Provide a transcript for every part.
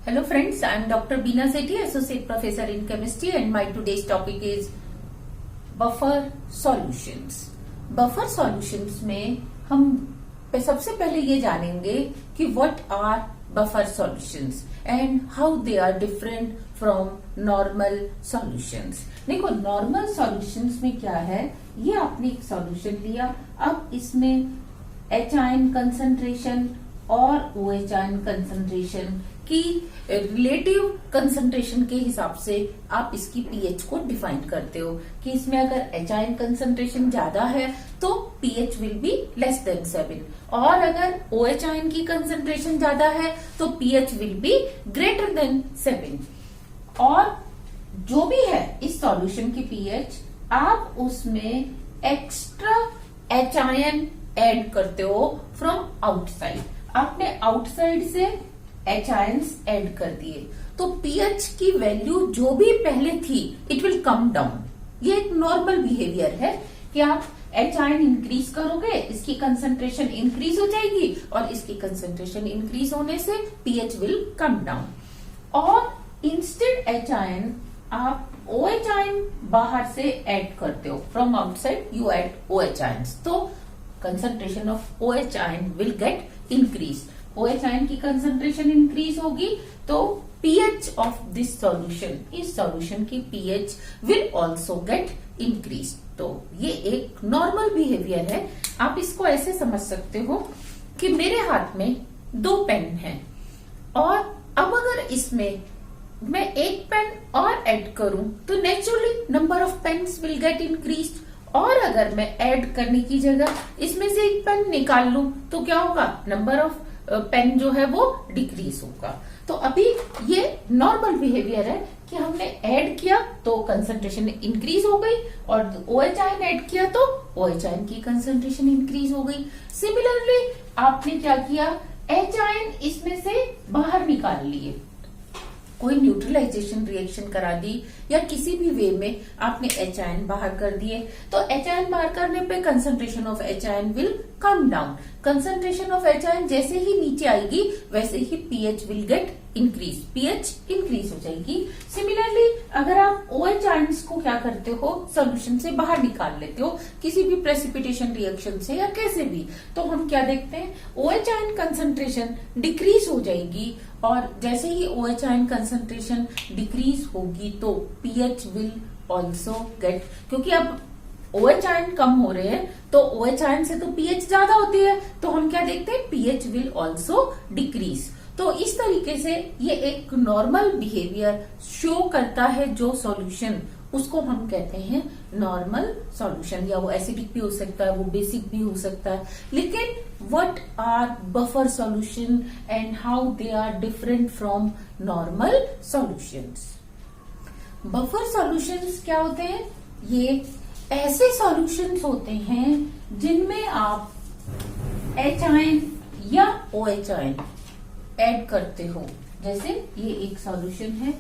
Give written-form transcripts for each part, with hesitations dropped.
Hello friends, I am Dr. Beena Sethi, Associate Professor in Chemistry and my today's topic is buffer solutions. Buffer solutions में हम सबसे पहले ये जानेंगे कि what are buffer solutions and how they are different from normal solutions. देखो normal solutions में क्या है, ये आपने एक solution लिया, अब इसमें H ion concentration और OH ion concentration की रिलेटिव कंसंट्रेशन के हिसाब से आप इसकी पीएच को डिफाइन करते हो कि इसमें अगर H आयन कंसंट्रेशन ज्यादा है तो pH will be less than 7 और अगर OH आयन की कंसंट्रेशन ज्यादा है तो pH will be greater than 7 और जो भी है इस सॉल्यूशन की पीएच आप उसमें एक्स्ट्रा H आयन ऐड करते हो फ्रॉम आउटसाइड। आपने आउटसाइड से H आयन्स ऐड कर दिए तो पीएच की वैल्यू जो भी पहले थी इट विल कम डाउन। ये एक नॉर्मल बिहेवियर है कि आप H आयन इंक्रीज करोगे, इसकी कंसंट्रेशन इंक्रीज हो जाएगी और इसकी कंसंट्रेशन इंक्रीज होने से पीएच विल कम डाउन। और इंस्टेड H आयन आप OH आयन बाहर से ऐड करते हो, from outside you add OH ions, तो concentration of OH ion will get increase. OH ion की कंसंट्रेशन इंक्रीज होगी तो pH ऑफ दिस सॉल्यूशन, इस सॉल्यूशन की pH will also get increase. तो ये एक नॉर्मल बिहेवियर है। आप इसको ऐसे समझ सकते हो कि मेरे हाथ में 2 पेन हैं और अब अगर इसमें मैं एक पेन और ऐड करूं तो naturally number of pens will get increase और अगर मैं ऐड करने की जगह इसमें से एक पेन निकाल लूं तो क्या होगा, नंबर ऑफ पेन जो है वो डिक्रीज होगा। तो अभी ये नॉर्मल बिहेवियर है कि हमने ऐड किया तो कंसंट्रेशन इंक्रीज हो गई और OH आयन ऐड किया तो OH आयन की कंसंट्रेशन इंक्रीज हो गई। सिमिलरली आपने क्या किया, H आयन इसमें से बाहर निकाल लिए, कोई न्यूट्रलाइजेशन रिएक्शन करा दी या किसी भी वे में आपने H आयन बाहर कर दिए तो H आयन बाहर करने पे concentration of H ion will come down. Concentration of H ion जैसे ही नीचे आएगी वैसे ही pH will get increase, pH increase हो जाएगी। सिमिलरली अगर आप OH आयन्स को क्या करते हो, सोल्यूशन से बाहर निकाल लेते हो किसी भी प्रेसिपिटेशन रिएक्शन से या कैसे भी, तो हम क्या देखते हैं, OH आयन कंसंट्रेशन डिक्रीज हो जाएगी और जैसे ही OH आयन कंसंट्रेशन डिक्रीज होगी तो पीएच विल ऑल्सो गेट, क्योंकि अब OH आयन कम हो रहे हैं तो OH आयन से तो पीएच ज्यादा होती है तो हम क्या देखते हैं, पीएच विल ऑल्सो डिक्रीज। तो इस तरीके से ये एक नॉर्मल बिहेवियर शो करता है जो सॉल्यूशन, उसको हम कहते हैं नॉर्मल सॉल्यूशन, या वो एसिडिक भी हो सकता है, वो बेसिक भी हो सकता है। लेकिन what are buffer solution and how they are different from normal solutions. Buffer solutions क्या होते हैं, ये ऐसे सॉल्यूशंस होते हैं जिनमें आप H आयन या OH आयन ऐड करते हो। जैसे ये एक सॉल्यूशन है,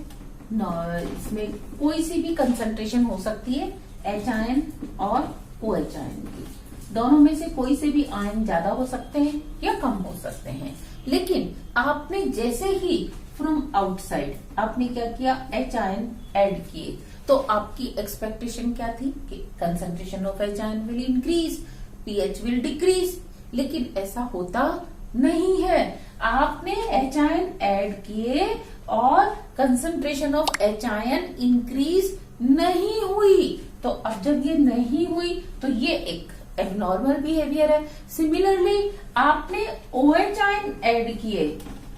इसमें कोई सी भी कंसंट्रेशन हो सकती है H आयन और OH आयन की, दोनों में से कोई से भी आयन ज्यादा हो सकते हैं या कम हो सकते हैं। लेकिन आपने जैसे ही फ्रॉम आउटसाइड आपने क्या किया, H आयन ऐड किए तो आपकी एक्सपेक्टेशन क्या थी कि concentration of H ion will increase, pH will decrease, लेकिन ऐसा होता नहीं है। आपने H आयन ऐड किए और concentration of H ion increase नहीं हुई, तो अब जब ये नहीं हुई तो ये एक एबनॉर्मल बिहेवियर है। सिमिलरली आपने OH आयन ऐड किए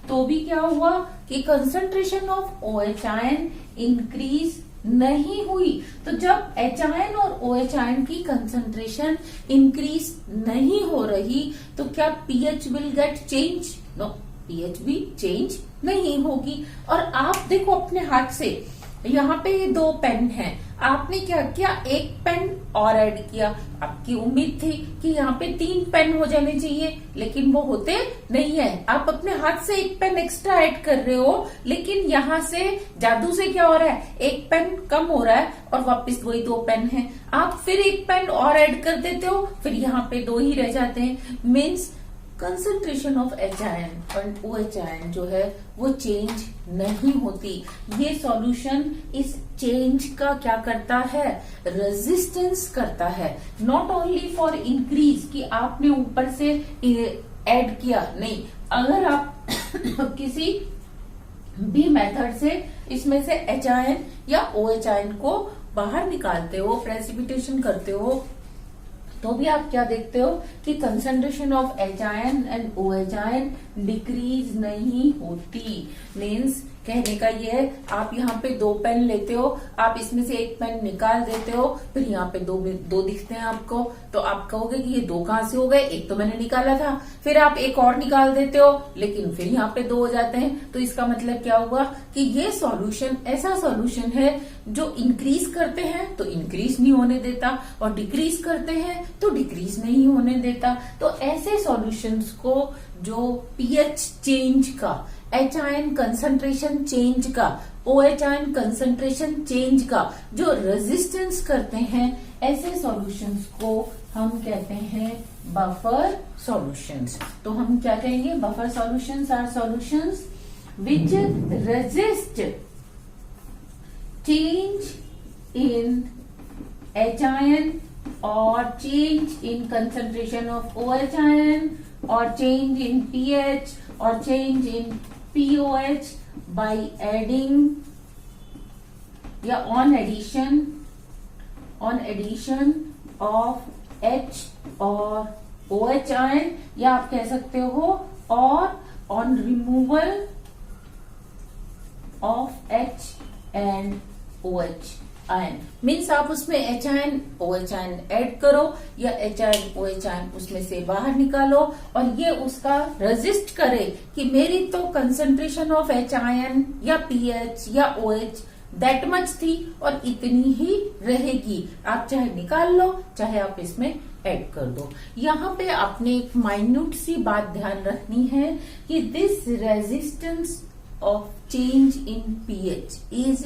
तो भी क्या हुआ कि concentration of OH ion increase नहीं हुई। तो जब H आयन और OH आयन की कंसंट्रेशन इंक्रीज नहीं हो रही तो क्या pH will get change, no, pH भी चेंज नहीं होगी। और आप देखो अपने हाथ से, यहाँ पे 2 पेन हैं, आपने क्या किया, एक पेन और ऐड किया, आपकी उम्मीद थी कि यहाँ पे 3 पेन हो जाने चाहिए लेकिन वो होते नहीं है। आप अपने हाथ से एक पेन एक्स्ट्रा ऐड कर रहे हो लेकिन यहाँ से जादू से क्या हो रहा है, एक पेन कम हो रहा है और वापस वही 2 पेन हैं। आप फिर एक पेन और ऐड कर देते हो, फिर यहाँ पे 2 ही रह जाते हैं। Means concentration of H ion and O H ion जो है वो चेंज नहीं होती। ये सॉल्यूशन इस चेंज का क्या करता है, रेजिस्टेंस करता है। नॉट ओनली फॉर इंक्रीज कि आपने ऊपर से ऐड किया, नहीं, अगर आप किसी भी मेथड से इसमें से एच आयन या ओ एच आयन को बाहर निकालते हो, प्रेसिपिटेशन करते हो, तो भी आप क्या देखते हो कि concentration of H ion and O H ion decrease नहीं होती। मीन्स कहने का ये है, आप यहाँ पे 2 पेन लेते हो, आप इसमें से एक पेन निकाल देते हो, फिर यहाँ पे दो दिखते हैं आपको, तो आप कहोगे कि ये 2 कहाँ से हो गए, एक तो मैंने निकाला था। फिर आप एक और निकाल देते हो, लेकिन फिर यहाँ पे 2 हो जाते हैं। तो इसका मतलब क्या हुआ कि ये सॉल्यूशन ऐसा सॉल्यूशन है जो इंक्रीज करते हैं तो इंक्रीज नहीं होने देता, और डिक्रीज करते हैं तो डिक्रीज नहीं होने देता। तो ऐसे सॉल्यूशंस को जो पीएच चेंज का, एच आयन कंसंट्रेशन चेंज का, O H ion concentration change का जो रेजिस्टेंस करते हैं, ऐसे सॉल्यूशंस को हम कहते हैं बफर सॉल्यूशंस। तो हम क्या कहेंगे, buffer solutions are solutions which resist change in H ion or change in concentration of OH ion or change in pH or change in pOH by adding या on addition of H और OH ion, या आप कह सकते हो और on removal of H and OH ion. Means आप उसमें H ion OH ion add करो या एच आयन OH आयन उसमें से बाहर निकालो, और ये उसका रेजिस्ट करे कि मेरी तो कंसंट्रेशन ऑफ एच आयन या पीएच या OH दैट मच थी और इतनी ही रहेगी। आप चाहे निकाल लो, चाहे आप इसमें ऐड कर दो। यहाँ पे आपने एक माइन्यूट सी बात ध्यान रखनी है कि this resistance of change in pH is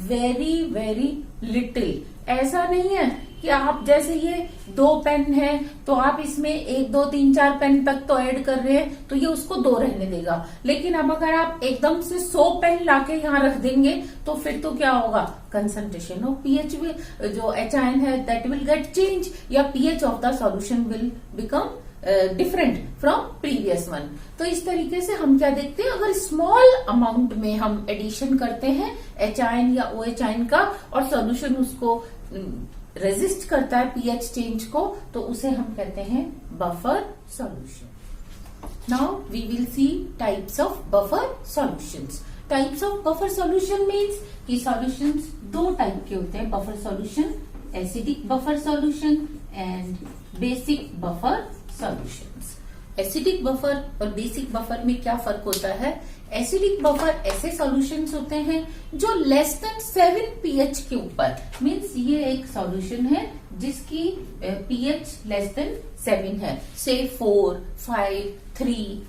very very little. ऐसा नहीं है कि आप जैसे ये 2 पेन है तो आप इसमें 1 2 3 4 पेन तक तो ऐड कर रहे हैं तो ये उसको 2 रहने देगा, लेकिन अब अगर आप एकदम से 100 पेन लाके यहाँ रख देंगे तो फिर तो क्या होगा, कंसंट्रेशन ऑफ पीएच जो एच आयन है दैट विल गेट चेंज, या pH of the solution will become different from previous one. तो इस तरीके से हम क्या देखते हैं, अगर स्मॉल अमाउंट में हम एडिशन करते हैं एच आयन या ओ एच आयन का और सॉल्यूशन उसको रेजिस्ट करता है पीएच चेंज को, तो उसे हम कहते हैं buffer solution. Now we will see types of buffer solutions. Types of buffer solution means कि सॉल्यूशंस 2 टाइप के होते हैं buffer solution, acidic buffer solution and basic buffer solutions. Acidic buffer और बेसिक बफर में क्या फर्क होता है, एसिडिक बफर ऐसे सॉल्यूशंस होते हैं जो लेस देन 7 पीएच के ऊपर, मींस ये एक सॉल्यूशन है जिसकी पीएच लेस देन 7 है, से 4, 5, 3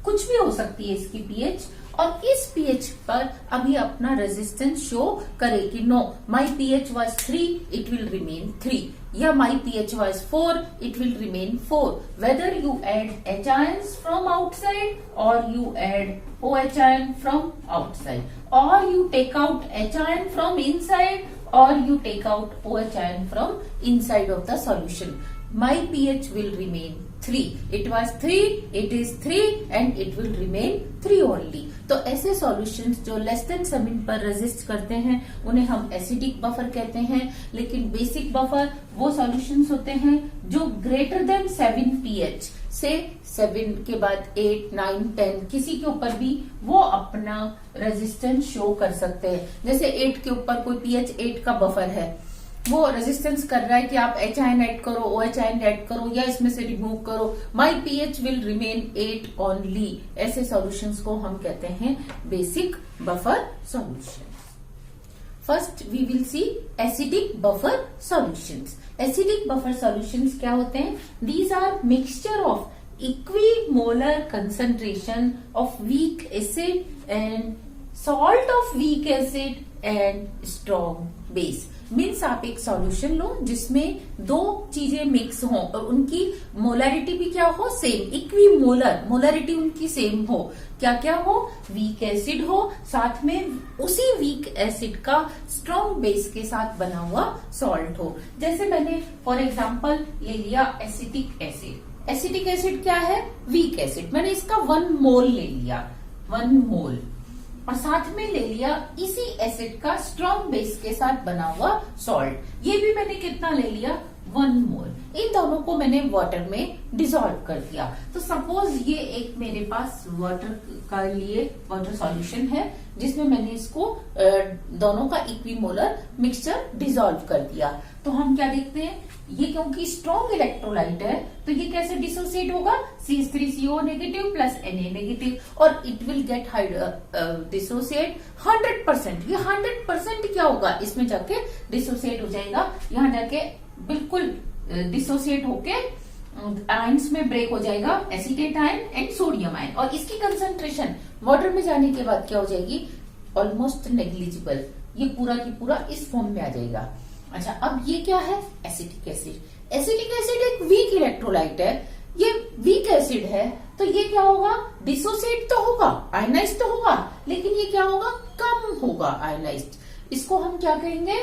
कुछ भी हो सकती है इसकी पीएच, और इस पीएच पर अभी अपना रेजिस्टेंस शो करे कि know my pH was 3 it will remain 3, या my pH was 4 it will remain 4, whether you add H ions from outside or you add OH ion from outside, or you take out H ion from inside or you take out OH ion from inside of the solution. My pH will remain 3. It was 3, it is 3 and it will remain 3 only. तो ऐसे solutions जो less than 7 पर resist करते हैं उन्हें हम acidic buffer कहते हैं, लेकिन बेसिक बफर वो सॉल्यूशंस होते हैं जो ग्रेटर देन 7 पीएच, से 7 के बाद 8, 9, 10 किसी के ऊपर भी वो अपना रेजिस्टेंस शो कर सकते हैं। जैसे 8 के ऊपर कोई पीएच 8 का बफर है, वो रेजिस्टेंस कर रहा है कि आप एच आयन ऐड करो, ओ एच आयन ऐड करो या इसमें से रिमूव करो, my pH will remain 8 only. ऐसे सॉल्यूशंस को हम कहते हैं basic buffer solution. First we will see acidic buffer solutions. Acidic buffer solutions क्या होते हैं, these are mixture of equimolar concentration of weak acid and salt of weak acid and strong base. Means आप एक solution लो जिसमें दो चीजें mix हो और उनकी मोलरिटी भी क्या हो, सेम, इक्वी मोलरिटी उनकी सेम हो। क्या क्या हो, वीक एसिड हो, साथ में उसी वीक एसिड का स्ट्रॉन्ग बेस के साथ बना हुआ सॉल्ट हो। जैसे मैंने फॉर एग्जांपल ले लिया एसिटिक एसिड। एसिटिक एसिड क्या है, वीक एसिड। मैंने इसका 1 मोल ले लिया, 1 मोल, और साथ में ले लिया इसी एसिड का स्ट्रॉन्ग बेस के साथ बना हुआ सॉल्ट। ये भी मैंने कितना ले लिया, 1 मोल। इन दोनों को मैंने वाटर में डिसॉल्व कर दिया। तो सपोज ये एक मेरे पास वाटर का लिए वाटर सॉल्यूशन है जिसमें मैंने इसको दोनों का इक्विमोलर मिक्सचर डिसॉल्व कर दिया। तो हम क्या देखते हैं, ये क्योंकि स्ट्रॉन्ग इलेक्ट्रोलाइट है तो ये कैसे डिसोसिएट होगा, CH3CO negative plus Na negative, और इट विल गेट डिसोसिएट 100%। ये 100% क्या होगा, इसमें जाके डिसोसिएट हो जाएगा, यहाँ जाके बिल्कुल डिसोसिएट होके आयंस में ब्रेक हो जाएगा, acetate ion and sodium ion, और इसकी कंसंट्रेशन वाटर में जाने के बाद क्या हो जाएगी, ऑलमोस्ट नेग्लिजिबल। ये पूरा की पूरा इस फॉर्म में आ जाएगा। अच्छा, अब ये क्या है, एसिटिक एसिड। एसिटिक एसिड एक वीक इलेक्ट्रोलाइट है, ये वीक एसिड है, तो ये क्या होगा, डिसोसिएट तो होगा, आयनाइज तो होगा, लेकिन ये क्या होगा, कम होगा आयनाइज्ड। इसको हम क्या कहेंगे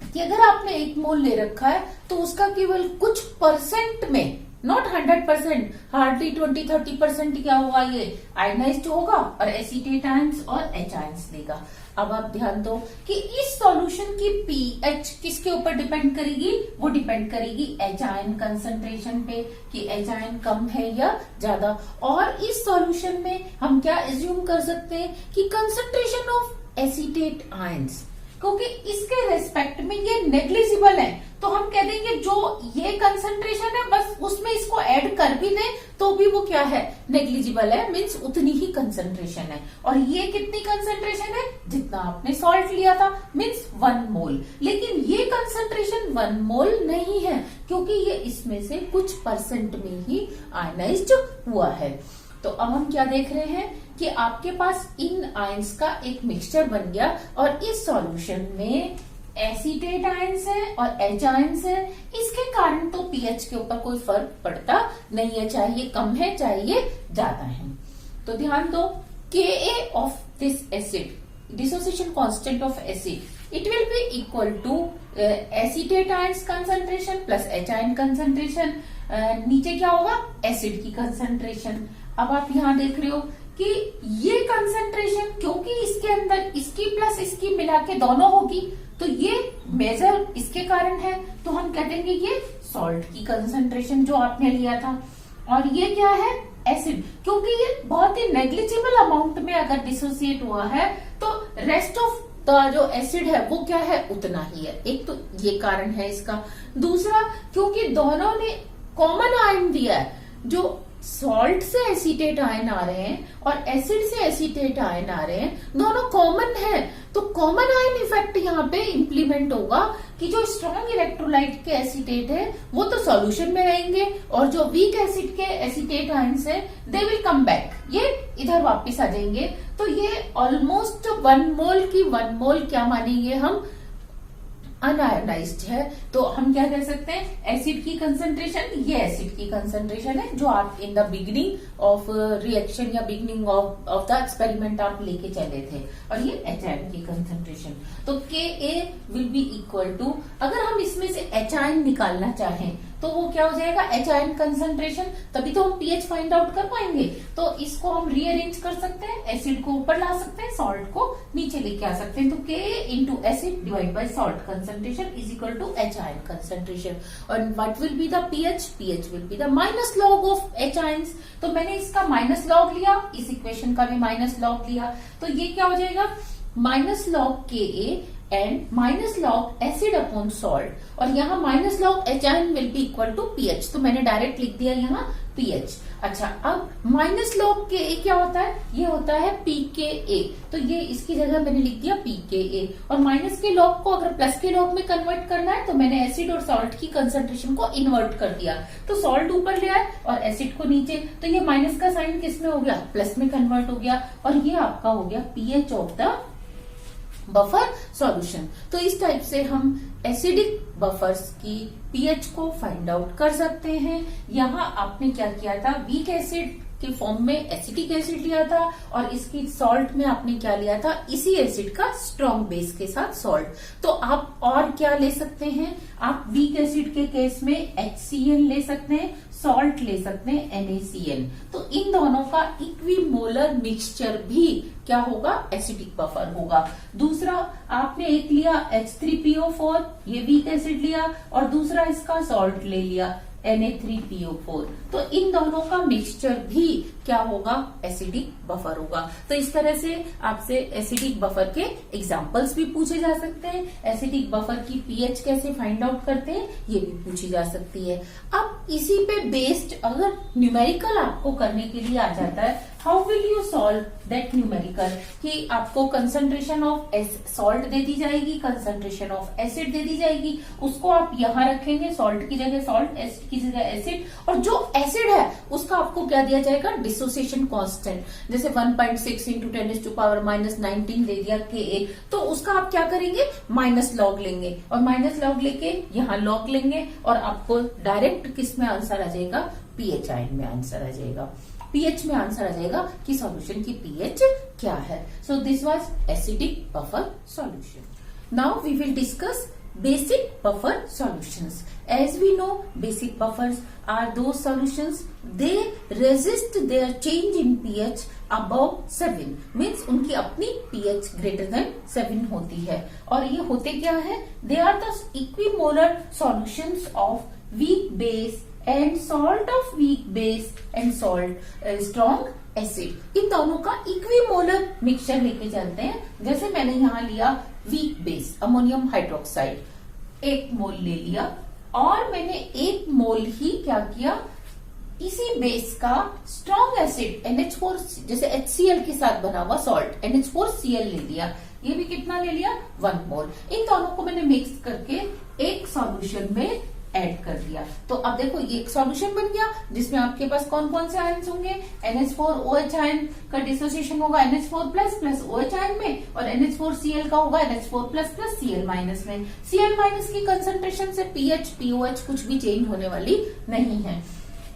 कि अगर आपने 1 मोल ले रखा है तो उसका केवल कुछ परसेंट में, नॉट 100%, हार्डली 20-30% क्या होगा, ये आयनाइज्ड होगा और एसीटेट आयंस और H आयंस देगा। अब आप ध्यान दो कि इस सॉल्यूशन की पीएच किसके ऊपर डिपेंड करेगी, वो डिपेंड करेगी H आयन कंसंट्रेशन पे, कि H आयन कम है या ज्यादा। और इस सॉल्यूशन में हम क्या एज्यूम कर सकते हैं कि कंसंट्रेशन ऑफ एसीटेट आयंस, क्योंकि इसके रेस्पेक्ट में ये नेग्लिजिबल है, तो हम कह देंगे जो ये कंसंट्रेशन है बस उसमें इसको ऐड कर भी दें तो भी वो क्या है, नेग्लिजिबल है, मीन्स उतनी ही कंसंट्रेशन है। और ये कितनी कंसंट्रेशन है, जितना आपने सॉल्ट लिया था, मीन्स 1 मोल। लेकिन ये कंसंट्रेशन 1 मोल नहीं है, क्योंकि ये इसमें से कुछ परसेंट में ही आयनाइज्ड हुआ है। तो अब हम क्या देख रहे हैं कि आपके पास इन आयंस का एक मिक्सचर बन गया और इस सॉल्यूशन में एसीटेट आयंस है और H आयंस है। इसके कारण तो पीएच के ऊपर कोई फर्क पड़ता नहीं है, चाहे ये कम है चाहे ये ज्यादा है। तो ध्यान दो, Ka of this acid, dissociation constant of acid, it will be equal to acetate ions concentration plus H ion concentration, नीचे क्या होगा, एसिड की कंसंट्रेशन। अब आप यहाँ देख रहे हो कि ये कंसंट्रेशन, क्योंकि इसके अंदर इसकी प्लस इसकी मिला के दोनों होगी, तो ये मेजर इसके कारण है, तो हम कह देंगे ये सॉल्ट की कंसंट्रेशन जो आपने लिया था। और ये क्या है, एसिड, क्योंकि ये बहुत ही नेग्लिजिबल अमाउंट में अगर डिसोसिएट हुआ है तो रेस्ट ऑफ जो एसिड है वो क्या है, उतना ही है। एक तो ये कारण है इसका। दूसरा, क्योंकि दोनों ने कॉमन आयन दिया है, जो सॉल्ट से एसीटेट आयन आ रहे हैं और एसिड से एसीटेट आयन आ रहे हैं, दोनों कॉमन है, तो कॉमन आयन इफेक्ट यहाँ पे इंप्लीमेंट होगा कि जो स्ट्रॉन्ग इलेक्ट्रोलाइट के एसीटेट है वो तो सॉल्यूशन में रहेंगे और जो वीक एसिड के एसीटेट आयंस है दे विल कम बैक, ये इधर वापस आ जाएंगे। तो ये ऑलमोस्ट 1 मोल की 1 मोल क्या मानेंगे हम, अनआयोनाइज्ड है। तो हम क्या कह सकते हैं, एसिड की कंसंट्रेशन, ये एसिड की कंसंट्रेशन है जो आप in the beginning of reaction या बिगिनिंग ऑफ द एक्सपेरिमेंट आप लेके चले थे, और ये H आयन की कंसंट्रेशन। तो Ka will be equal to, अगर हम इसमें से H आयन निकालना चाहें तो वो क्या हो जाएगा, H आयन कंसंट्रेशन, तभी तो हम pH फाइंड आउट कर पाएंगे। तो इसको हम रीअरेंज कर सकते हैं, एसिड को ऊपर ला सकते हैं, सॉल्ट को नीचे लेके आ सकते हैं। तो Ka into acid divide by salt concentration is equal to H ion concentration. और what will be the pH, pH will be the minus log of H ions. तो मैंने इसका माइनस लॉग लिया, इस इक्वेशन का भी माइनस लॉग लिया, तो ये क्या हो जाएगा, minus log Ka and minus log acid upon salt, और यहाँ minus log H ion will be equal to pH। तो मैंने डायरेक्ट लिख दिया यहाँ pH। अच्छा, अब माइनस लॉग Ka क्या होता है, ये होता है pKa, तो ये इसकी जगह मैंने लिख दिया pKa। और माइनस के लॉग को अगर प्लस के लॉग में कन्वर्ट करना है तो मैंने एसिड और सॉल्ट की कंसंट्रेशन को इन्वर्ट कर दिया, तो सॉल्ट ऊपर ले आए और एसिड को नीचे, तो ये माइनस का साइन किस में हो गया, प्लस में कन्वर्ट हो गया, और ये आपका हो गया pH of the buffer solution. तो इस टाइप से हम एसिडिक बफर्स की पीएच को फाइंड आउट कर सकते हैं। यहाँ आपने क्या किया था, वीक एसिड के फॉर्म में एसिटिक एसिड लिया था और इसकी सॉल्ट में आपने क्या लिया था, इसी एसिड का स्ट्रॉन्ग बेस के साथ सॉल्ट। तो आप और क्या ले सकते हैं, आप वीक एसिड के केस में HCl ले सकते हैं, सॉल्ट ले सकते हैं NaCl। तो इन दोनों का इक्विमोलर मिक्सचर भी क्या होगा, एसिडिक बफर होगा। दूसरा आपने एक लिया H3PO4, ये वीक एसिड लिया, और दूसरा इसका सॉल्ट ले लिया Na3PO4। तो इन दोनों का मिक्सचर भी क्या होगा, एसिडिक बफर होगा। तो इस तरह से आपसे एसिडिक बफर के एग्जांपल्स भी पूछे जा सकते हैं। एसिडिक बफर की पीएच कैसे फाइंड आउट करते हैं, ये भी पूछी जा सकती है। अब इसी पे बेस्ड अगर न्यूमेरिकल आपको करने के लिए आ जाता है, how will you solve that numerical, कि आपको कंसंट्रेशन ऑफ सॉल्ट दे दी जाएगी, कंसंट्रेशन ऑफ एसिड दे दी जाएगी, उसको आप यहाँ रखेंगे, सॉल्ट की जगह सॉल्ट, एसिड की जगह एसिड, और जो एसिड है उसका आपको क्या दिया जाएगा, डिसोसिएशन कांस्टेंट। जैसे 1.6 इंटू 10⁻⁻19 दे दिया Ka, तो उसका आप क्या करेंगे, माइनस लॉग लेंगे, और माइनस लॉग लेके यहाँ लॉग लेंगे, और आपको डायरेक्ट किस में आंसर आ जाएगा, पीएच आयन में आंसर आ जाएगा। पीएच में आंसर आ जाएगा कि सॉल्यूशन की पीएच क्या है। So this was acidic buffer solution. Now we will discuss basic buffer solutions. As we know, basic buffers are those solutions, they resist their change in pH above 7, means उनकी अपनी pH greater than 7 होती है। और ये होते क्या है, they are the equimolar solutions of weak base and salt of weak base and salt strong acid. इन दोनों का इक्विमोलर मिक्सचर लेके चलते हैं। जैसे मैंने यहाँ लिया वीक बेस अमोनियम हाइड्रोक्साइड, 1 मोल ले लिया, और मैंने 1 मोल ही क्या किया, इसी बेस का स्ट्रॉन्ग एसिड NH4, जैसे HCl के साथ बना हुआ सॉल्ट NH4Cl ले लिया। ये भी कितना ले लिया, 1 मोल। इन दोनों को मैंने मिक्स करके एक सॉल्यूशन में ऐड कर दिया। तो अब देखो ये एक सॉल्यूशन बन गया जिसमें आपके पास कौन कौन से आयन्स होंगे, NH4OH आयन का डिसोसिएशन होगा NH4 प्लस OH आयन में, और NH4Cl का होगा NH4 प्लस Cl माइनस में। Cl माइनस की कंसंट्रेशन से पीएच POH कुछ भी चेंज होने वाली नहीं है।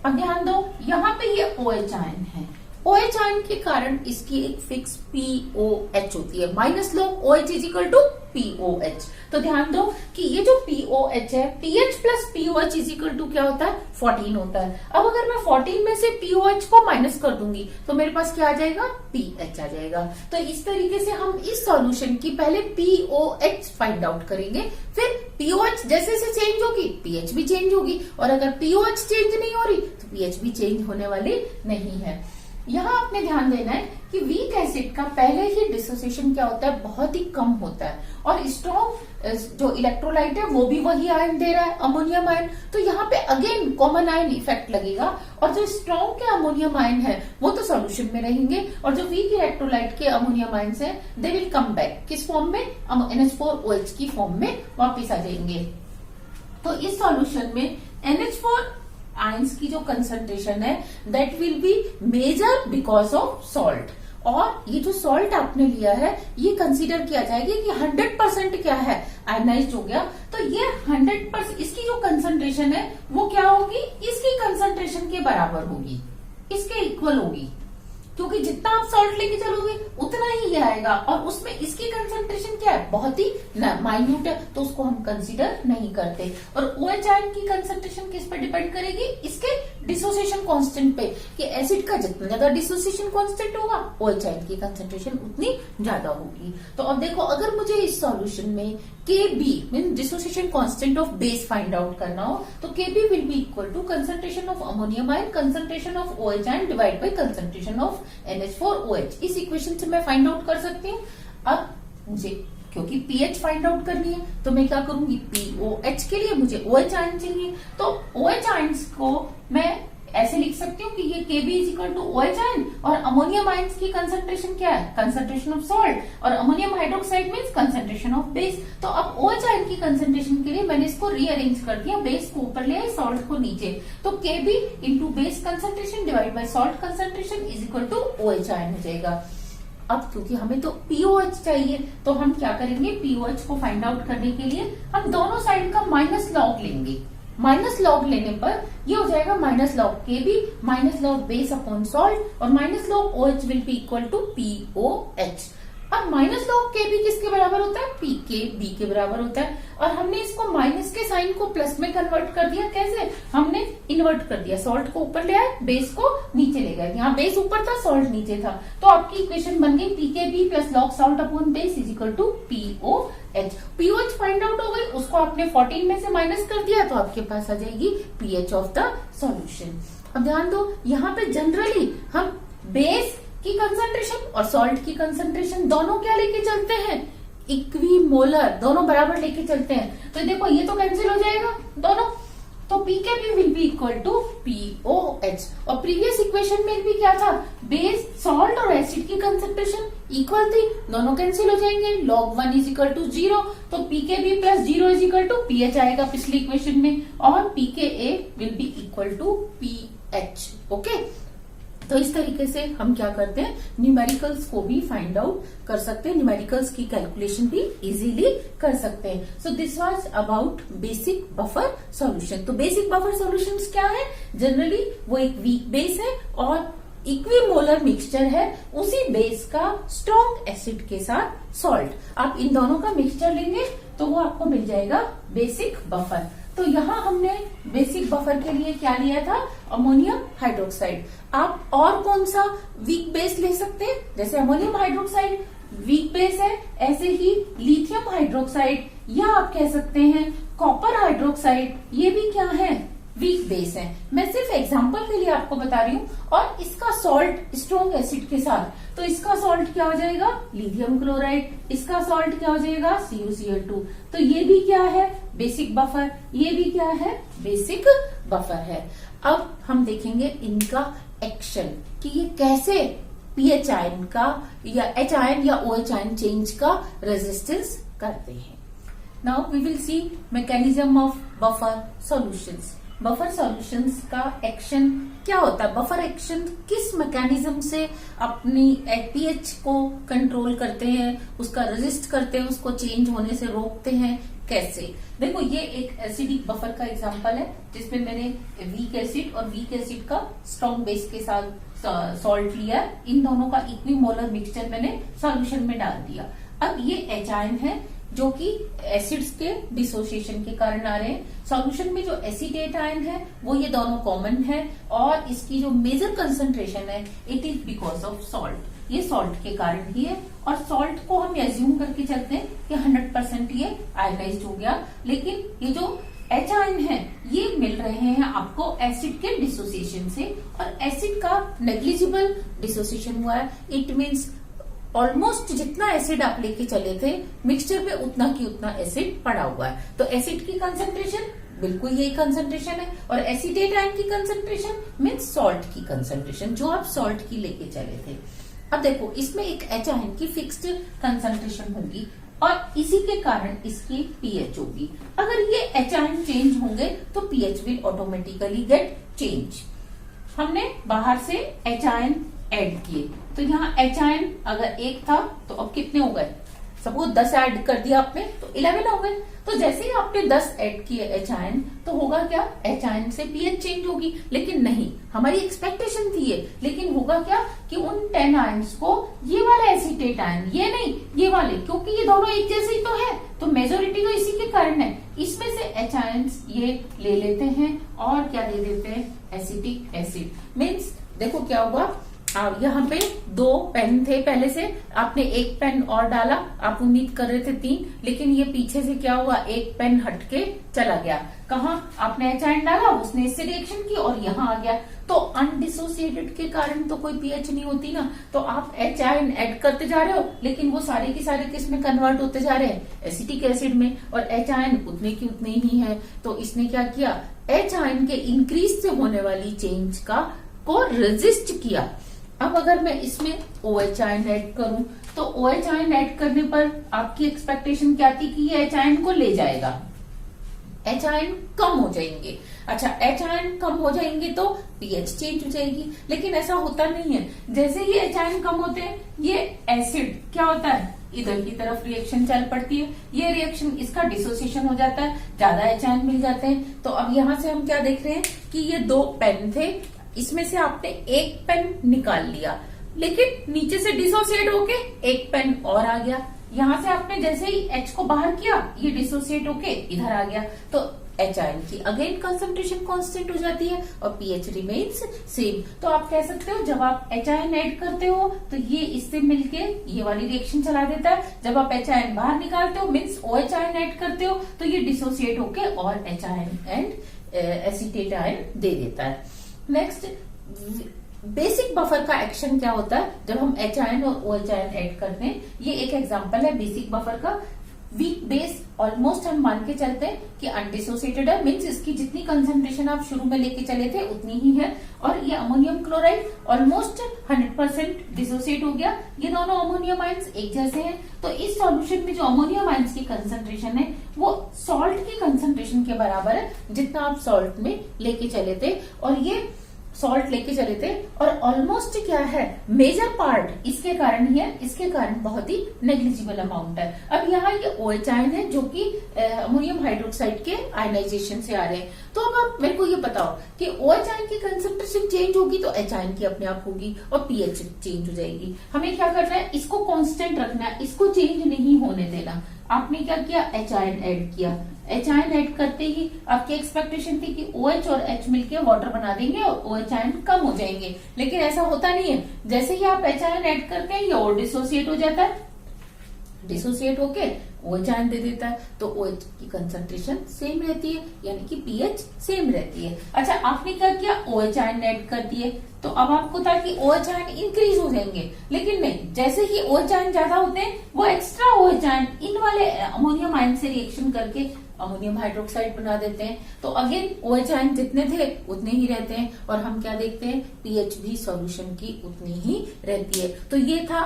अब ध्यान दो, यहाँ पे ये OH आयन है, OH आयन के कारण इसकी एक फिक्स POH होती है, minus log OH is equal to POH। तो ध्यान दो कि ये जो POH है, PH plus POH is equal to क्या होता है, 14 होता है। अब अगर मैं 14 में से POH को माइनस कर दूंगी तो मेरे पास क्या आ जाएगा, PH आ जाएगा। तो इस तरीके से हम इस सॉल्यूशन की पहले POH फाइंड आउट करेंगे, फिर POH जैसे जैसे चेंज होगी पीएच भी चेंज होगी, और अगर POH चेंज नहीं हो रही तो पीएच भी चेंज होने वाली नहीं है। यहाँ आपने ध्यान देना है कि वीक एसिड का पहले ही डिसोसिएशन क्या होता है, बहुत ही कम होता है, और स्ट्रॉन्ग जो इलेक्ट्रोलाइट है वो भी वही आयन दे रहा है, अमोनियम आयन। तो यहाँ पे अगेन कॉमन आयन इफेक्ट लगेगा, और जो स्ट्रॉन्ग के अमोनियम आयन है वो तो सॉल्यूशन में रहेंगे, और जो वीक इलेक्ट्रोलाइट के अमोनियम आयन है दे विल कम बैक, किस फॉर्म में, NH4OH की फॉर्म में वापिस आ जाएंगे। तो इस सॉल्यूशन में NH4 आयंस की जो कंसंट्रेशन है that will be major because of salt, और ये जो सॉल्ट आपने लिया है ये कंसीडर किया जाएगा कि 100% क्या है, आयनाइज्ड हो गया। तो ये 100% इसकी जो कंसंट्रेशन है वो क्या होगी, इसकी कंसंट्रेशन के बराबर होगी, इसके इक्वल होगी, क्योंकि जितना आप सॉल्ट लेके चलोगे उतना ही ये आएगा, और उसमें इसकी कंसंट्रेशन क्या है, बहुत ही माइन्यूट है, तो उसको हम कंसीडर नहीं करते। और OH आयन की कंसंट्रेशन किस पर डिपेंड करेगी, इसके डिसोसिएशन कांस्टेंट पे, कि एसिड का जितना ज्यादा डिसोसिएशन कांस्टेंट होगा OH आयन की कंसंट्रेशन उतनी ज्यादा होगी। तो अब देखो, अगर मुझे इस सॉल्यूशन में Kb mean dissociation constant of base find out करना हो तो Kb will be equal to concentration of ammonium ion, concentration of OH ion divide by concentration of NH4OH। इस इक्वेशन से मैं फाइंड आउट कर सकती हूँ। अब मुझे क्योंकि पीएच फाइंड आउट करनी है तो मैं क्या करूंगी, POH के लिए मुझे OH आयन चाहिए, तो OH आयन्स को मैं ऐसे लिख सकती हूँ कि ये Kb is equal to OH ion, और अमोनियम आयन्स की कंसंट्रेशन क्या है, कंसंट्रेशन ऑफ सॉल्ट, और ammonium hydroxide means concentration of base. तो अब OH आयन की कंसंट्रेशन के लिए मैंने इसको रीअरेंज कर दिया, बेस को ऊपर ले आए, सॉल्ट को नीचे, तो Kb into base concentration divide by salt concentration is equal to OH ion हो जाएगा। अब क्योंकि हमें तो पीओएच चाहिए, तो हम क्या करेंगे, पीओएच को फाइंड आउट करने के लिए हम दोनों साइड का माइनस लॉग लेंगे। माइनस लॉग लेने पर ये हो जाएगा minus log K B minus log base upon salt, और minus log O H will be equal to pOH. अब माइनस लॉग के बी किसके बराबर होता है, पी के बी के बराबर होता है, और हमने इसको माइनस के साइन को प्लस में कन्वर्ट कर दिया। कैसे, हमने इन्वर्ट कर दिया, सॉल्ट को ऊपर ले आए, बेस को नीचे ले गए। यहाँ बेस ऊपर था, सॉल्ट नीचे था, तो आपकी इक्वेशन बन गई p K b plus log salt upon base is equal to pOH. POH find out हो गई, उसको आपने 14 में से माइनस कर दिया, तो आपके पास आ जाएगी पीएच ऑफ द सॉल्यूशन। अब ध्यान दो, यहाँ पे जनरली हम बेस की कंसंट्रेशन और सॉल्ट की कंसंट्रेशन दोनों क्या लेके चलते हैं, इक्विमोलर, दोनों बराबर लेके चलते हैं। तो देखो ये तो कैंसिल हो जाएगा दोनों, तो pKb will be equal to pOH. और प्रीवियस इक्वेशन में भी क्या था, बेस सॉल्ट और एसिड की कंसंट्रेशन इक्वल थी, दोनों कैंसिल हो जाएंगे, log 1 इज इक्वल टू 0, तो pKb plus 0 is equal to pH आएगा पिछली इक्वेशन में, और pKa will be equal to pH. Okay, तो इस तरीके से हम क्या करते हैं, न्यूमेरिकल्स को भी फाइंड आउट कर सकते हैं, न्यूमेरिकल्स की कैलकुलेशन भी इजीली कर सकते हैं। सो this was about basic buffer solution. तो बेसिक बफर सॉल्यूशंस क्या है, जनरली वो एक वीक बेस है और इक्विमोलर मिक्सचर है, उसी बेस का स्ट्रॉन्ग एसिड के साथ सॉल्ट, आप इन दोनों का मिक्सचर लेंगे तो वो आपको मिल जाएगा बेसिक बफर। तो यहाँ हमने बेसिक बफर के लिए क्या लिया था, अमोनियम हाइड्रोक्साइड। आप और कौन सा वीक बेस ले सकते हैं, जैसे अमोनियम हाइड्रोक्साइड वीक बेस है, ऐसे ही लिथियम हाइड्रोक्साइड, या आप कह सकते हैं कॉपर हाइड्रोक्साइड, ये भी क्या है, वीक बेस है। मैं सिर्फ एग्जांपल के लिए आपको बता रही हूँ। और इसका सॉल्ट स्ट्रॉन्ग एसिड के साथ, तो इसका सॉल्ट क्या हो जाएगा, लिथियम क्लोराइड, इसका सॉल्ट क्या हो जाएगा, CuCl2। तो ये भी क्या है, बेसिक बफर, ये भी क्या है, बेसिक बफर है। अब हम देखेंगे इनका एक्शन कि ये कैसे पीएच आयन का या एच आयन या OH आयन चेंज का रेजिस्टेंस करते हैं। Now we will see mechanism of buffer solutions. Buffer solutions का एक्शन क्या होता है, बफर एक्शन किस मैकेनिज्म से अपनी पीएच को कंट्रोल करते हैं, उसका रेजिस्ट करते हैं, उसको चेंज होने से रोकते हैं, कैसे। देखो ये एक एसिडिक बफर का एग्जांपल है, जिसमें मैंने वीक एसिड और वीक एसिड का स्ट्रॉन्ग बेस के साथ सॉल्ट लिया, इन दोनों का इक्विमोलर मिक्सचर मैंने सॉल्यूशन में डाल दिया। अब ये एच आयन है जो कि एसिड्स के डिसोसिएशन के कारण आ रहे हैं। सॉल्यूशन में जो एसिटेट आयन है वो ये दोनों कॉमन है, और इसकी जो मेजर कंसंट्रेशन है it is because of salt, ये सॉल्ट के कारण ही है। और सॉल्ट को हम एज्यूम करके चलते हैं कि 100% ये आयनाइज्ड हो गया, लेकिन ये जो एच आयन है ये मिल रहे हैं आपको एसिड के डिसोसिएशन से, और एसिड का नेग्लिजिबल डिसोसिएशन हुआ है। इट मीन्स ऑलमोस्ट जितना एसिड आप लेके चले थे मिक्सचर में उतना की उतना एसिड पड़ा हुआ है। तो एसिड की कंसंट्रेशन बिल्कुल यही कंसंट्रेशन है, और एसिटेट आयन की कंसंट्रेशन मीन्स सॉल्ट की कंसंट्रेशन जो आप सॉल्ट की लेके चले थे। अब देखो इसमें एक एच आयन की फिक्स्ड कंसंट्रेशन होगी, और इसी के कारण इसकी पीएच होगी। अगर ये एच आयन चेंज होंगे तो pH will automatically get change. हमने बाहर से एच आयन ऐड किए, तो यहाँ एच आयन अगर 1 था तो अब कितने हो गए, सपोज 10 ऐड कर दिया आपने तो 11 हो गए। तो जैसे ही आपने 10 ऐड किए एच आयन, तो होगा क्या, एच आयन से पीएच चेंज होगी। लेकिन नहीं, हमारी एक्सपेक्टेशन थी ये, लेकिन होगा क्या कि उन 10 आयन्स को ये वाला एसिटेट आयन, ये नहीं ये वाले, क्योंकि ये दोनों एक जैसे ही तो है, तो मेजोरिटी तो इसी के कारण है, इसमें से एच आयन्स ये ले लेते हैं और क्या दे देते हैं, एसिटिक एसिड। मीन्स देखो क्या हुआ, यहाँ पे 2 पेन थे पहले से, आपने 1 पेन और डाला, आप उम्मीद कर रहे थे 3, लेकिन ये पीछे से क्या हुआ, 1 पेन हटके चला गया। कहाँ, आपने एच आयन डाला, उसने इससे रिएक्शन की और यहाँ आ गया। तो अनडिसोसिएटेड के कारण तो कोई पीएच नहीं होती ना, तो आप एच आयन ऐड करते जा रहे हो, लेकिन वो सारे के सारे किस में कन्वर्ट होते जा रहे हैं, एसिटिक एसिड में, और एच आयन उतने की उतने ही है। तो इसने क्या किया, एच आयन के इंक्रीज से होने वाली चेंज को रेजिस्ट किया। अब अगर मैं इसमें OH आयन ऐड करूं, तो OH आयन ऐड करने पर आपकी एक्सपेक्टेशन क्या थी कि ये H आयन को ले जाएगा, एच आयन कम हो जाएंगे। अच्छा, एच आयन कम हो जाएंगे तो पीएच चेंज हो जाएगी, लेकिन ऐसा होता नहीं है। जैसे ही एच आयन कम होते हैं, ये एसिड क्या होता है, इधर की तरफ रिएक्शन चल पड़ती है, ये रिएक्शन इसका डिसोसिएशन हो जाता है, ज्यादा एच आयन मिल जाते हैं। तो अब यहां से हम क्या देख रहे हैं कि ये 2 पेन थे, इसमें से आपने एक पेन निकाल लिया, लेकिन नीचे से डिसोसिएट होके एक पेन और आ गया। यहां से आपने जैसे ही H को बाहर किया, ये डिसोसिएट होके इधर आ गया, तो एच आयन की अगेन कंसंट्रेशन कांस्टेंट हो जाती है और पीएच रिमेन्स सेम। तो आप कह सकते हो जब आप एच आयन ऐड करते हो तो ये इससे मिलके ये वाली रिएक्शन चला देता है, जब आप एच आयन बाहर निकालते हो means O H ion add करते हो तो ये डिसोसिएट होके और H ion and acetate ion दे देता है। नेक्स्ट, बेसिक बफर का एक्शन क्या होता है जब हम एच आयन और ओ एच आयन ऐड करते हैं। ये एक एग्जांपल है बेसिक बफर का। वीक बेस ऑलमोस्ट हम मान के चलते हैं कि अनडिसोसिएटेड है, मीन्स इसकी जितनी कंसंट्रेशन आप शुरू में लेके चले थे उतनी ही है, और ये अमोनियम क्लोराइड ऑलमोस्ट 100% डिसोसिएट हो गया। ये दोनों अमोनियम आयंस एक जैसे हैं, तो इस सॉल्यूशन में जो अमोनियम आयंस की कंसंट्रेशन है वो सॉल्ट की कंसंट्रेशन के बराबर है जितना आप सॉल्ट में लेके चले थे, और ये सॉल्ट लेके चले थे, और ऑलमोस्ट क्या है मेजर पार्ट इसके कारण ही है, इसके कारण बहुत ही नेग्लिजिबल अमाउंट है। अब यहाँ ये OH आयन है जो कि अमोनियम हाइड्रोक्साइड के आयनाइजेशन से आ रहे हैं। तो अब आप मेरे को ये बताओ कि OH आयन की कंसंट्रेशन चेंज होगी तो H आयन की अपने आप होगी और पीएच चेंज हो जाएगी। हमें क्या करना है, इसको कांस्टेंट रखना है, इसको चेंज नहीं होने देना। आपने क्या किया, एच आयन ऐड किया, एच आयन ऐड करते ही आपकी एक्सपेक्टेशन थी कि OH और H मिलके वाटर बना देंगे और OH आयन कम हो जाएंगे, लेकिन ऐसा होता नहीं है। जैसे ही आप एच आयन ऐड करते हैं ये और डिसोसिएट हो जाता है, डिसोसिएट होके OH आयन दे देता है, तो OH की कंसंट्रेशन सेम रहती है, यानी कि पीएच सेम रहती है। अच्छा, आपने क्या किया, OH आयन ऐड कर दिए, तो अब आपको था कि OH आयन इंक्रीज हो जाएंगे, लेकिन नहीं, जैसे ही OH आयन ज्यादा होते हैं वो एक्स्ट्रा OH आयन इन वाले अमोनियम आयन से रिएक्शन करके अमोनियम हाइड्रोक्साइड बना देते हैं। तो अगेन OH आयन जितने थे उतने ही रहते हैं, और हम क्या देखते हैं, पीएच भी सॉल्यूशन की उतनी ही रहती है। तो ये था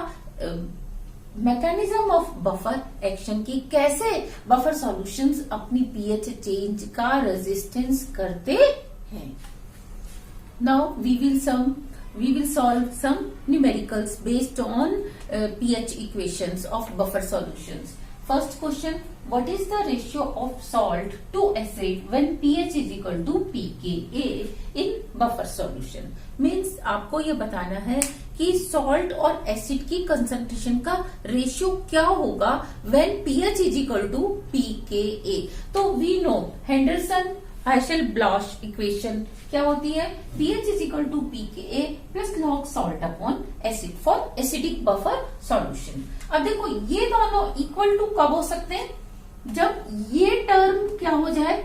मैकेनिज्म ऑफ बफर एक्शन की, कैसे बफर सॉल्यूशंस अपनी पीएच चेंज का रेजिस्टेंस करते हैं। Now we will solve some numericals based on pH equations of buffer solutions. First question, what is the ratio of salt to acid when pH is equal to pKa in buffer solution? Means आपको ये बताना है कि salt और acid की concentration का ratio क्या होगा when pH is equal to pKa. तो we know हेंडरसन हाइशेल-ब्लॉश इक्वेशन क्या होती है, pH is equal to pKa plus log salt upon acid for acidic buffer solution. अब देखो ये दोनों इक्वल टू कब हो सकते हैं, जब ये टर्म क्या हो जाए,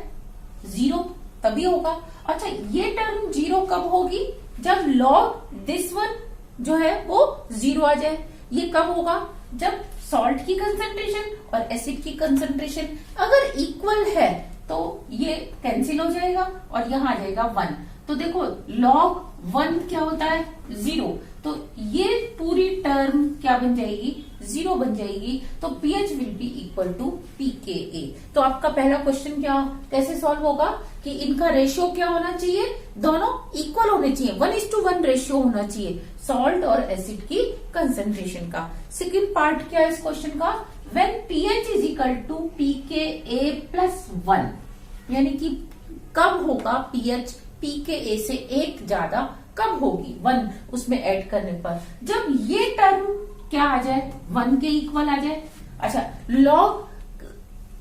0, तभी होगा। अच्छा, ये टर्म 0 कब होगी, जब लॉग दिस वन जो है वो 0 आ जाए। ये कब होगा, जब सॉल्ट की कंसंट्रेशन और एसिड की कंसंट्रेशन अगर इक्वल है तो ये कैंसिल हो जाएगा और यहां आ जाएगा 1। तो देखो log 1 क्या होता है, 0, तो ये पूरी टर्म क्या बन जाएगी, 0 बन जाएगी। तो pH will be equal to pKa। तो आपका पहला क्वेश्चन क्या कैसे सॉल्व होगा कि इनका रेशियो क्या होना चाहिए, दोनों इक्वल होने चाहिए, 1:1 रेशियो होना चाहिए सॉल्ट और एसिड की कंसंट्रेशन का। सेकेंड पार्ट क्या है इस क्वेश्चन का, when pH is equal to pKa plus 1, यानी कि कब होगा pH pKa से 1 ज्यादा, कब होगी 1 उसमें ऐड करने पर, जब ये टर्म क्या आ जाए, 1 के इक्वल आ जाए। अच्छा, log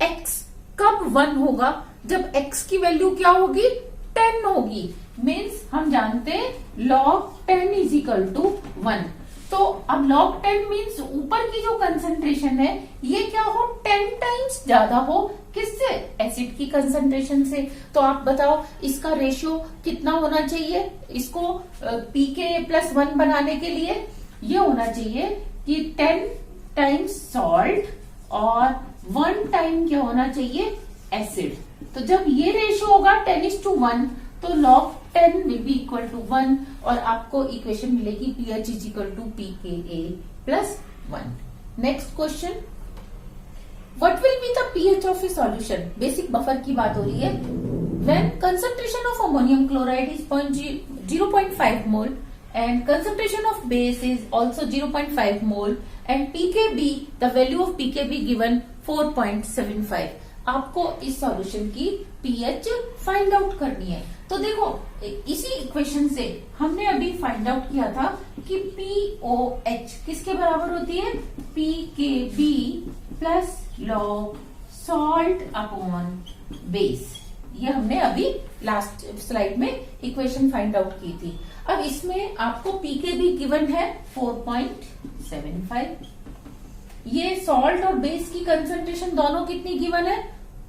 x कब 1 होगा, जब x की वैल्यू क्या होगी, 10 होगी। मीन्स हम जानते हैं log 10 इज इक्वल टू 1। तो अब log 10 मीन्स ऊपर की जो कंसंट्रेशन है ये क्या हो, 10 टाइम्स ज्यादा हो, किससे, एसिड की कंसंट्रेशन से। तो आप बताओ इसका रेशियो कितना होना चाहिए, इसको pKa plus 1 बनाने के लिए ये होना चाहिए कि 10 टाइम्स सॉल्ट और 1 टाइम क्या होना चाहिए, एसिड। तो जब ये रेशियो होगा 10:1 तो log 10 will be equal to 1 और आपको इक्वेशन मिलेगी pH is equal to pKa plus 1. Next question, what will be the pH of a solution? Basic buffer की बात हो रही है। When concentration of ammonium chloride is 0.5 mole and concentration of base is also 0.5 mole and pKb, the value of pKb given 4.75। आपको इस solution की pH find out करनी है। तो देखो इसी इक्वेशन से हमने अभी फाइंड आउट किया था कि POH किसके बराबर होती है? pKb plus log salt upon base. ये हमने अभी लास्ट स्लाइड में इक्वेशन फाइंड आउट की थी। अब इसमें आपको पीकेबी गिवन है 4.75। ये सॉल्ट और बेस की कंसंट्रेशन दोनों कितनी गिवन है?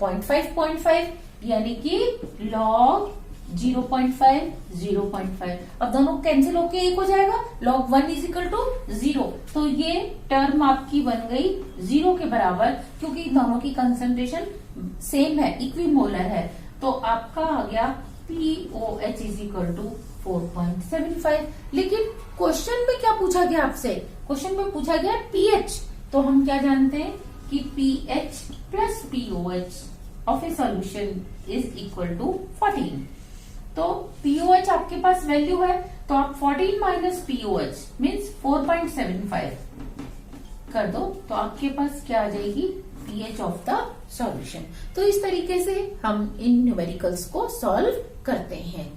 0.5 यानी कि लॉग 0.5 0.5। अब दोनों कैंसिल होके एक हो जाएगा, log 1 इज इक्वल टू 0। तो ये टर्म आपकी बन गई 0 के बराबर, क्योंकि दोनों की कंसंट्रेशन सेम है, इक्विमोलर है। तो आपका आ गया POH इज इक्वल टू 4.75। लेकिन क्वेश्चन में क्या पूछा गया आपसे? क्वेश्चन में पूछा गया पीएच। तो हम क्या जानते हैं कि pH plus POH of a solution is equal to 14। तो POH आपके पास वैल्यू है, तो आप 14 माइनस POH मीन्स 4.75 कर दो, तो आपके पास क्या आ जाएगी? PH of the solution. तो इस तरीके से हम इन न्यूमेरिकल्स को सॉल्व करते हैं।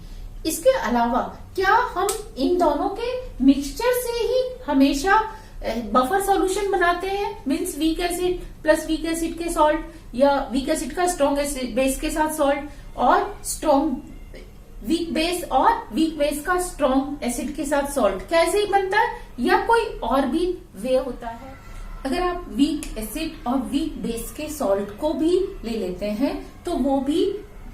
इसके अलावा क्या हम इन दोनों के मिक्सचर से ही हमेशा बफर सॉल्यूशन बनाते हैं? Means weak acid plus weak acid के सॉल्ट, या वीक एसिड का स्ट्रॉन्ग बेस के साथ सॉल्ट, और स्ट्रॉन्ग वीक बेस और वीक बेस का स्ट्रॉन्ग एसिड के साथ सॉल्ट, क्या ऐसे ही बनता है या कोई और भी वे होता है? अगर आप वीक एसिड और वीक बेस के सॉल्ट को भी ले लेते हैं तो वो भी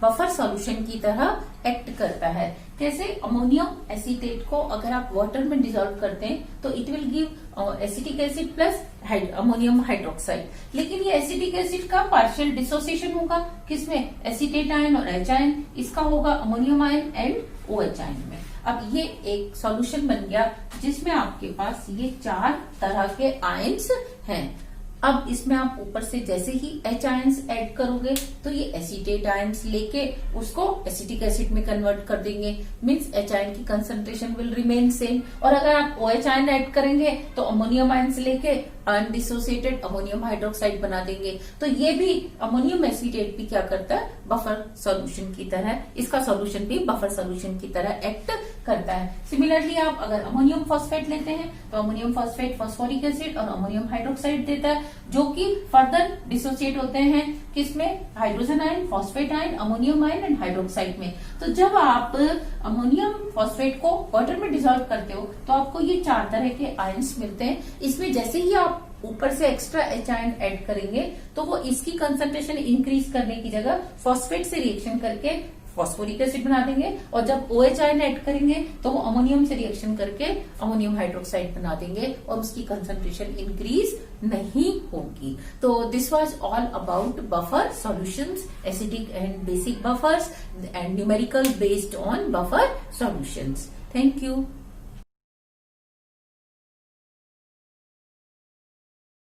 बफर सॉल्यूशन की तरह एक्ट करता है। जैसे अमोनियम एसीटेट को अगर आप वाटर में डिसॉल्व करते हैं तो it will give acetic acid plus ammonium hydroxide. लेकिन ये एसिटिक एसिड का पार्शियल डिसोसिएशन होगा किसमें? एसीटेट आयन और एच आयन। इसका होगा ammonium ion and OH ion में। अब ये एक सॉल्यूशन बन गया जिसमें आपके पास ये 4 तरह के आयन्स हैं। अब इसमें आप ऊपर से जैसे ही H आयन्स ऐड करोगे तो ये एसीटेट आयन्स लेके उसको एसिटिक एसिड में कन्वर्ट कर देंगे, मींस H आयन की कंसंट्रेशन विल रिमेन सेम। और अगर आप OH आयन ऐड करेंगे तो अमोनियम आयन्स लेके अनडिसोसिएटेड अमोनियम हाइड्रोक्साइड बना देंगे। तो ये भी अमोनियम एसीटेट भी क्या करता है? बफर सॉल्यूशन की तरह, इसका सॉल्यूशन भी बफर सॉल्यूशन की तरह एक्ट करता है। सिमिलरली आप अगर अमोनियम फॉस्फेट लेते हैं तो अमोनियम फॉस्फेट फॉस्फोरिक एसिड और अमोनियम हाइड्रोक्साइड देता है, जो कि फर्दर डिसोसिएट होते हैं किसमें? Hydrogen ion, phosphate ion, ammonium ion and hydroxide में। तो जब आप अमोनियम फॉस्फेट को वाटर में डिसॉल्व करते हो तो आपको ये 4 तरह के आयन्स मिलते हैं। इसमें जैसे ही आप ऊपर से एक्स्ट्रा H आयन ऐड करेंगे तो वो इसकी कंसंट्रेशन इंक्रीज करने की जगह फॉस्फेट से रिएक्शन करके फॉस्फोरिक एसिड बना देंगे, और जब OH आयन ऐड करेंगे तो वो अमोनियम से रिएक्शन करके अमोनियम हाइड्रोक्साइड बना देंगे और उसकी कंसंट्रेशन इंक्रीज नहीं होगी। तो this was all about buffer solutions, acidic and basic buffers and numerical based on buffer solutions. Thank you.